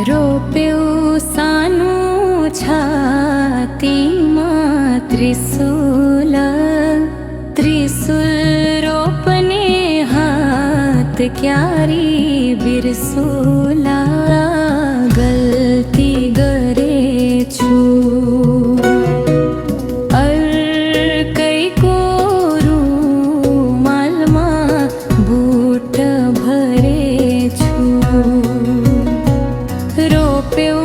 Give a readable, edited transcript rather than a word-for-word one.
रोप्यो सानो छातीमा त्रिशूल, त्रिशूल रोप्ने हात क्यारी बिर्सुला। गल्ती गरेछु अर्कैको रुमालमा बुट भरेछु। रोप्यो